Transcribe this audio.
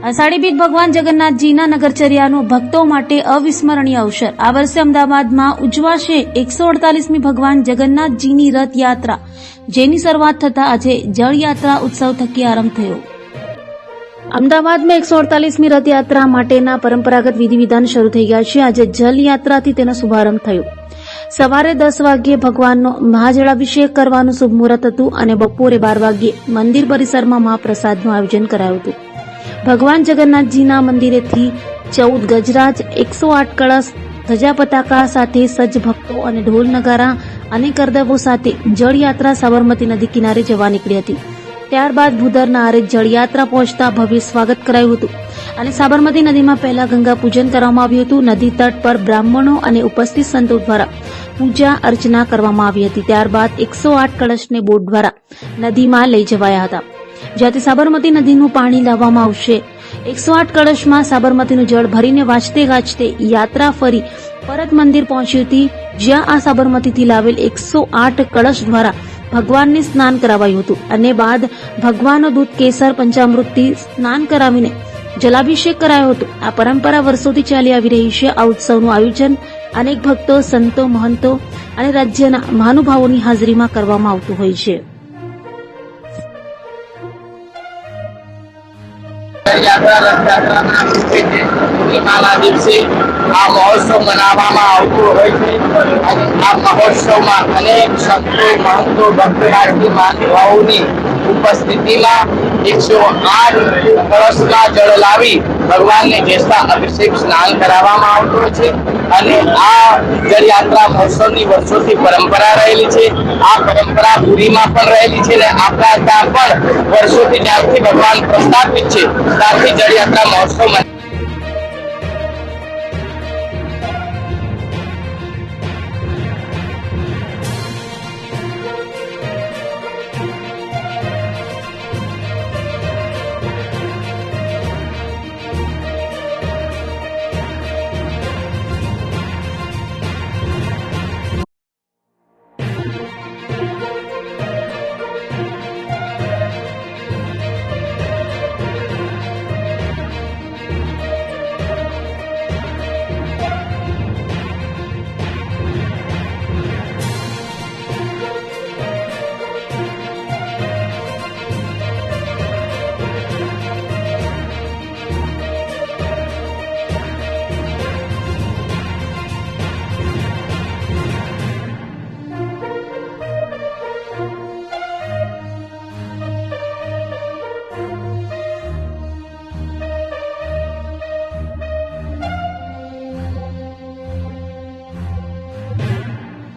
અષાઢી બીજ ભગવાન જગન્નાથજીના નગરચર્યાનો ભક્તો માટે અવિસ્મરણીય અવસર। આ વર્ષે અમદાવાદમાં ઉજવાશે 148મી ભગવાન જગન્નાથજીની રથયાત્રા, જેની શરૂઆત થતા આજે જળયાત્રા ઉત્સવ થકી આરંભ થયો। અમદાવાદમાં 148મી રથયાત્રા માટેના પરંપરાગત વિધિવિધાન શરૂ થઈ ગયા છે। આજે જલયાત્રાથી તેનો શુભારંભ થયો। સવારે 10 વાગ્યે ભગવાનનો મહાજળાભિષેક કરવાનું શુભ મુહૂર્ત હતું અને બપોરે 12 વાગ્યે મંદિર પરિસરમાં મહાપ્રસાદનું આયોજન કરાયું હતું। ભગવાન જગન્નાથજીના મંદિરેથી 14 ગજરાજ, 108 કળશ, ધજા પતાકા સાથે સજ્જ ભક્તો અને ઢોલ નગારા અને કરદવો સાથે જળયાત્રા સાબરમતી નદી કિનારે જવા નીકળી હતી। ત્યારબાદ ભૂદરના આરે જળયાત્રા પહોંચતા ભવ્ય સ્વાગત કરાયું હતું અને સાબરમતી નદીમાં પહેલા ગંગા પૂજન કરવામાં આવ્યું હતું। નદી તટ પર બ્રાહ્મણો અને ઉપસ્થિત સંતો દ્વારા પૂજા અર્ચના કરવામાં આવી હતી। ત્યારબાદ 108 કળશને બોટ દ્વારા નદીમાં લઈ જવાયા હતા, જ્યાંથી સાબરમતી નદીનું પાણી લાવવામાં આવશે। 108 કળશમાં સાબરમતીનું જળ ભરીને વાંચતે ગાજતે યાત્રા ફરી પરત મંદિર પહોંચી હતી, જ્યાં આ સાબરમતીથી લાવેલ 108 કળશ દ્વારા ભગવાનને સ્નાન કરાવાયું હતું અને બાદ ભગવાનનો દૂધ કેસર પંચામૃતથી સ્નાન કરાવીને જલાભિષેક કરાયો હતો। આ પરંપરા વર્ષોથી ચાલી આવી રહી છે। આ ઉત્સવનું આયોજન અનેક ભક્તો, સંતો, મહંતો અને રાજ્યના મહાનુભાવોની હાજરીમાં કરવામાં આવતું હોય છે। રથયાત્રાના પૂર્ણિમાના દિવસે આ મહોત્સવ મનાવવામાં આવતો હોય છે અને આ મહોત્સવમાં અનેક સંતો, મહંતો, ભક્તરાજની મહાનુભાવોની ઉપસ્થિતિમાં 108 કળશના જળ લાવી ભગવાનને જેસા અભિષેક સ્નાન કરાવવામાં આવતો હોય છે અને આ જળયાત્રા મહોત્સવની વર્ષોથી પરંપરા રહેલી છે। આ પરંપરા પુરીમાં પણ રહેલી છે અને આપણા ત્યાં પણ વર્ષોથી જ્યારથી ભગવાન પ્રસ્થાપિત છે ત્યારથી જળયાત્રા મહોત્સવ